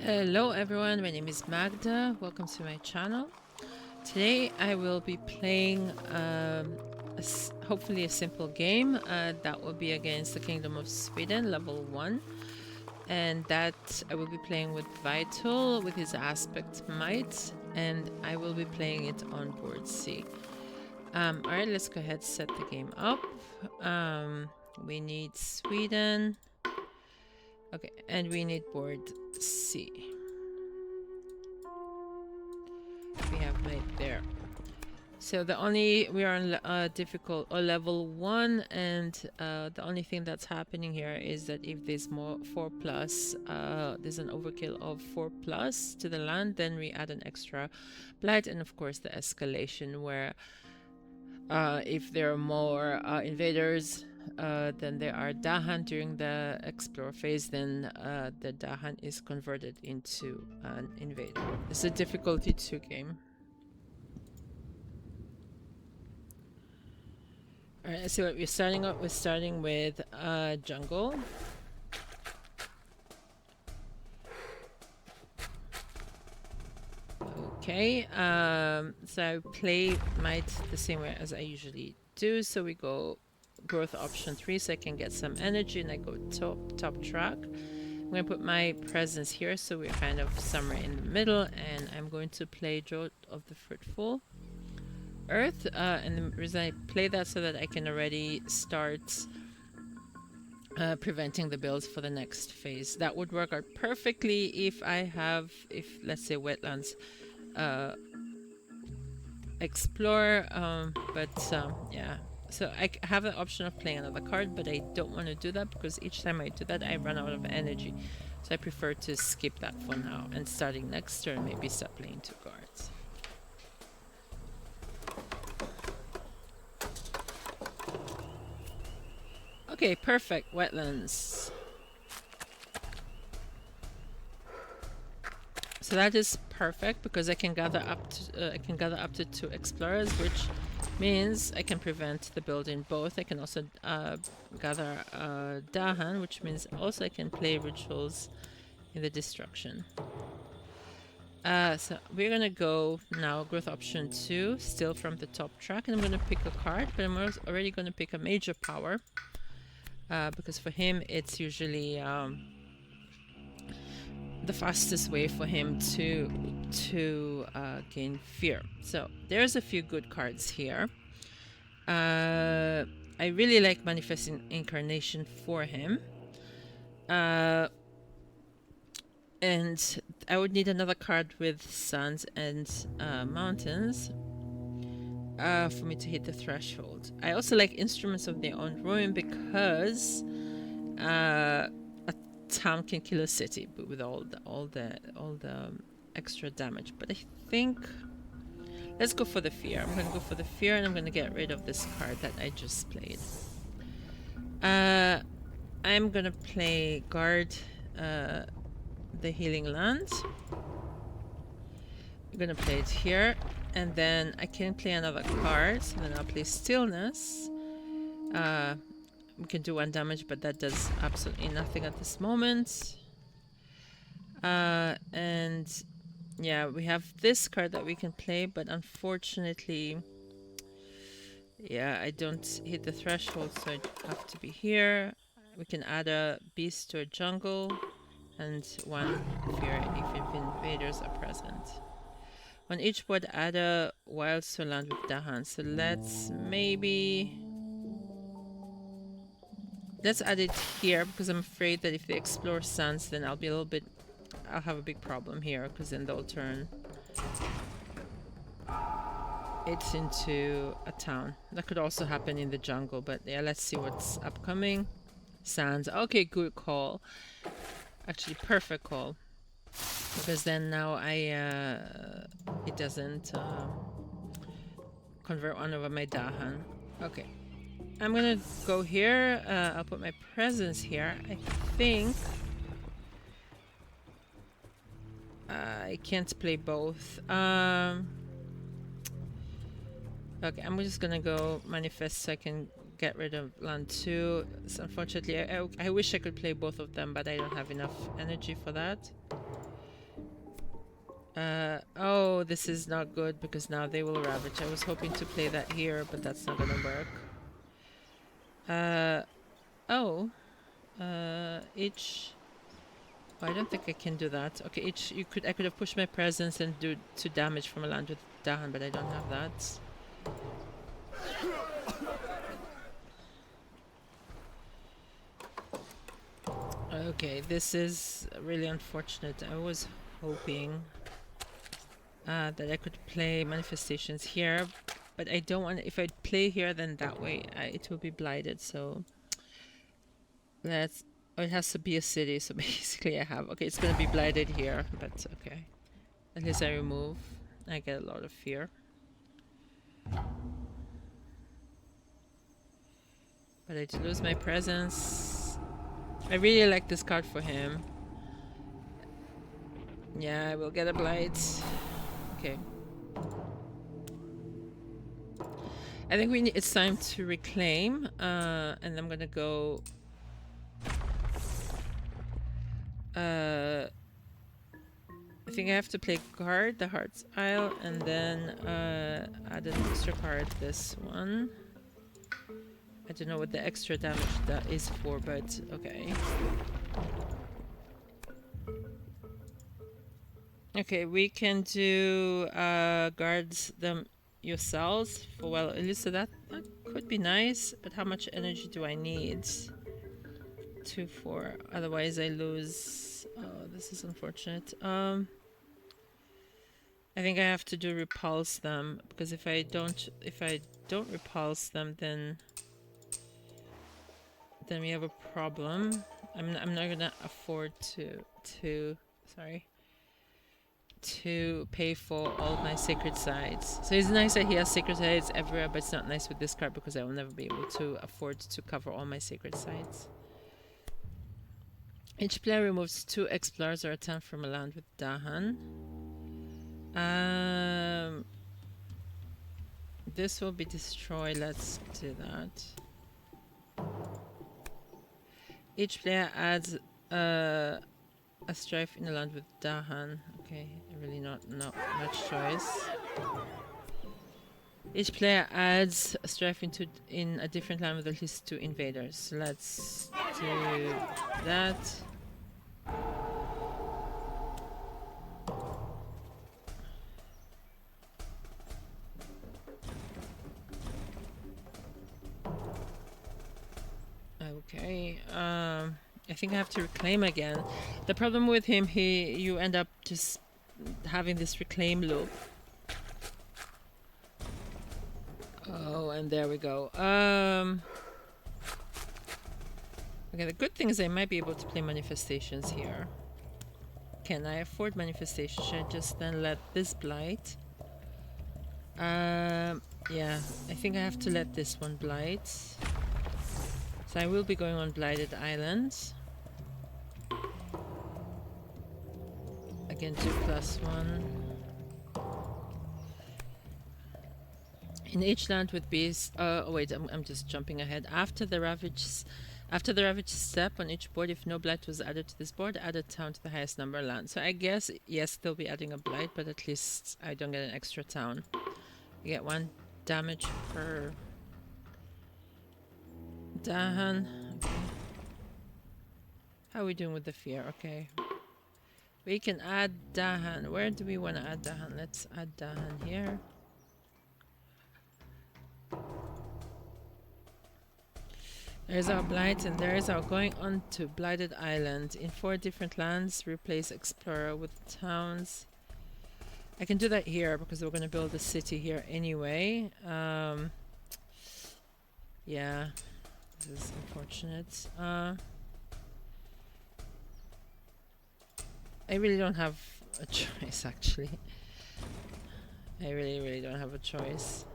Hello everyone, my name is Magda. Welcome to my channel. Today I will be playing hopefully a simple game that will be against the Kingdom of Sweden, level 1. And that I will be playing with Vital with his aspect might, and I will be playing it on board C. Alright, let's go ahead and set the game up. We need Sweden. Okay, and we need board C. We have made there. So we are on difficult or level 1, and the only thing that's happening here is that if there's more 4 plus, there's an overkill of 4 plus to the land, then we add an extra blight, and of course the escalation where if there are more invaders than there are Dahan during the explore phase, then the Dahan is converted into an invader. It's a difficulty 2 game. Alright, so what we're starting up, we're starting with jungle. Okay, so I play might the same way as I usually do. So we go growth option 3 so I can get some energy, and I go top track. I'm going to put my presence here so we're kind of somewhere in the middle, and I'm going to play Drought of the Fruitful Earth, and the reason I play that so that I can already start preventing the builds for the next phase. That would work out perfectly if let's say wetlands explore, yeah. So I have the option of playing another card, but I don't want to do that because each time I do that I run out of energy. So I prefer to skip that for now, and starting next turn maybe start playing 2 cards. Okay, perfect. Wetlands. So that is perfect because I can gather up to 2 explorers, which means I can prevent the build in both. I can also gather Dahan, which means also I can play rituals in the destruction. So we're gonna go now growth option 2, still from the top track, and I'm gonna pick a card, but I'm already gonna pick a major power because for him it's usually the fastest way for him to gain fear. So there's a few good cards here. I really like Manifesting Incarnation for him. And I would need another card with Suns and Mountains for me to hit the threshold. I also like Instruments of Their Own Ruin because a town can kill a city, but with all the extra damage. But I think let's go for the fear. I'm gonna go for the fear, and I'm gonna get rid of this card that I just played. I'm gonna play guard the healing land. I'm gonna play it here, and then I can play another card. So then I'll play Stillness. We can do 1 damage, but that does absolutely nothing at this moment. And yeah, we have this card that we can play, but unfortunately, yeah, I don't hit the threshold, so I have to be here. We can add a beast to a jungle, and 1 fear if invaders are present. On each board, add a wild soul land with Dahan. So let's add it here, because I'm afraid that if they explore Suns, then I'll have a big problem here, because then they'll turn it into a town. That could also happen in the jungle, but yeah, let's see what's upcoming. Sands. Okay, good call. Actually, perfect call. Because then now it doesn't convert 1 over my Dahan. Okay. I'm gonna go here. I'll put my presence here. I think I can't play both. Okay, I'm just gonna go manifest so I can get rid of land 2. So unfortunately, I wish I could play both of them, but I don't have enough energy for that. Oh, this is not good because now they will ravage. I was hoping to play that here, but that's not gonna work. Oh, each. Oh, I don't think I can do that. Okay, each I could have pushed my presence and do 2 damage from a land with Dahan, but I don't have that. Okay, this is really unfortunate. I was hoping that I could play manifestations here, but I don't want. If I play here, then that way it will be blighted. So let's. Oh, it has to be a city. So basically, I have. Okay, it's gonna be blighted here, but okay. At least I remove. I get a lot of fear. But I lose my presence. I really like this card for him. Yeah, I will get a blight. Okay. I think it's time to reclaim, and I'm gonna go. I think I have to play guard the Heart's Isle, and then add an extra card. This one. I don't know what the extra damage that is for, but okay. Okay, we can do guards them yourselves for well, at least that could be nice, but how much energy do I need? 2, 4. Otherwise I lose. Oh, this is unfortunate. I think I have to do repulse them because if I don't repulse them, then we have a problem. I'm not gonna afford to pay for all my sacred sites. So it's nice that he has sacred sites everywhere, but it's not nice with this card because I will never be able to afford to cover all my sacred sites. Each player removes 2 explorers or a 10 from a land with Dahan. This will be destroyed. Let's do that. Each player adds a strife in a land with Dahan. Okay, really not much choice. Each player adds a strife in a different land with at least 2 invaders. So let's do that. Okay. I think I have to reclaim again. The problem with him, you end up just having this reclaim loop. Oh, and there we go. Okay, the good thing is I might be able to play manifestations here. Can I afford manifestation? Should I just then let this blight? Yeah, I think I have to let this one blight. So I will be going on Blighted Islands. Again, 2+1. In each land with bees. Oh wait, I'm just jumping ahead. After the ravage step on each board, if no blight was added to this board, add a town to the highest number of land. So I guess yes, they'll be adding a blight, but at least I don't get an extra town. You get 1 damage per Dahan. Okay. How are we doing with the fear? Okay. We can add Dahan. Where do we want to add Dahan? Let's add Dahan here. There's our blight, and there's our going on to Blighted Island. In 4 different lands, replace Explorer with towns. I can do that here because we're going to build a city here anyway. Yeah, this is unfortunate. I really don't have a choice, actually. I really don't have a choice.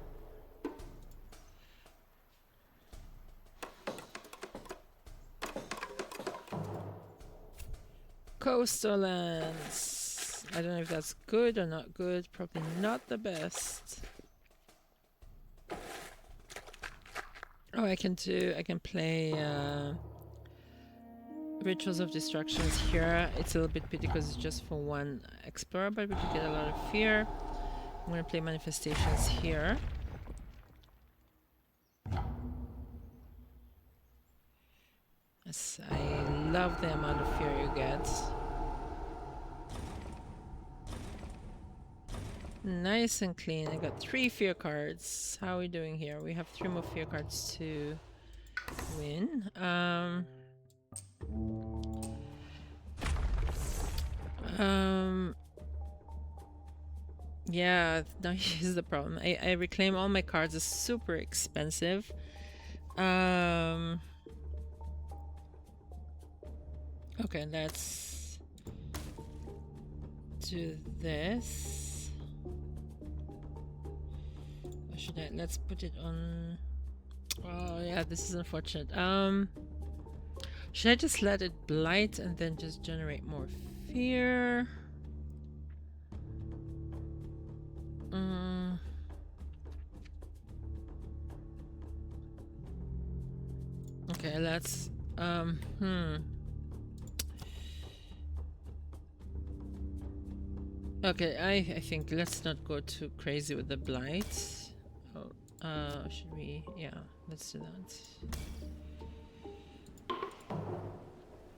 Coastal lands. I don't know if that's good or not good. Probably not the best. Oh, I can play Rituals of Destructions here. It's a little bit pity because it's just for one explorer, but we could get a lot of fear. I'm gonna play Manifestations here. Yes, I love the amount of fear you get. Nice and clean. I got 3 fear cards. How are we doing here? We have 3 more fear cards to win. Yeah, now here's the problem. I reclaim all my cards. It's super expensive. Okay, let's do this. Or should I? Let's put it on. Oh yeah, this is unfortunate. Should I just let it blight and then just generate more fear? Okay, let's Okay, I think let's not go too crazy with the blight. Oh, should we? Yeah, let's do that.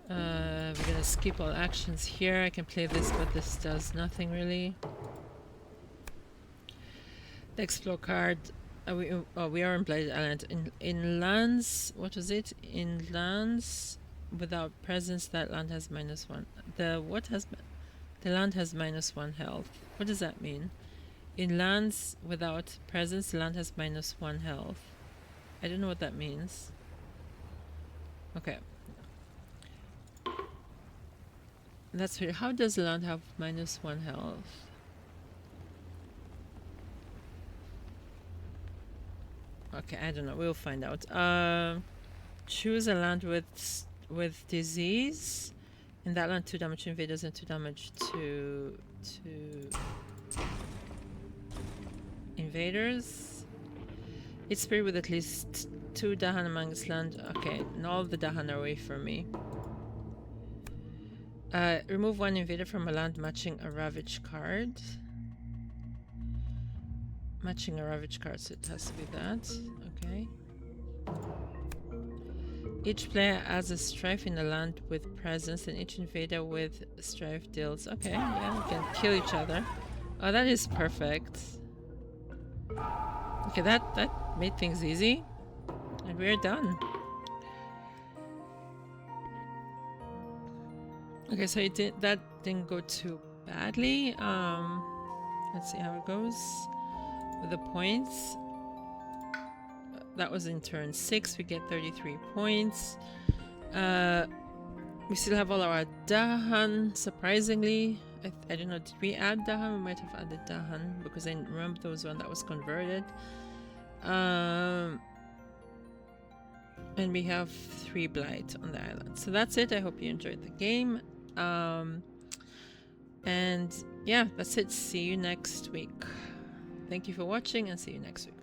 We're gonna skip all actions here. I can play this, but this does nothing really. The explore card. We are in Blighted Island. In lands, what was it? In lands without presence, that land has -1. The land has -1 health. What does that mean? In lands without presence, the land has -1 health. I don't know what that means. Okay. That's weird. How does the land have -1 health? Okay, I don't know. We'll find out. Choose a land with disease. In that land, 2 damage to invaders and 2 damage to invaders. It's spirit with at least 2 Dahan among its land. Okay, and all of the Dahan are away from me. Remove 1 invader from a land matching a Ravage card. Matching a Ravage card, so it has to be that. Okay. Each player adds a strife in a land with presence, and each invader with strife deals. Okay, yeah, we can kill each other. Oh, that is perfect. Okay, that made things easy. And we're done. Okay, so that didn't go too badly. Let's see how it goes with the points. That was in turn 6. We get 33 points. We still have all our Dahan, surprisingly. I don't know, did we add Dahan? We might have added Dahan because I remember there was one that was converted. And we have 3 blight on the island. So that's it. I hope you enjoyed the game. And yeah, that's it. See you next week. Thank you for watching and see you next week.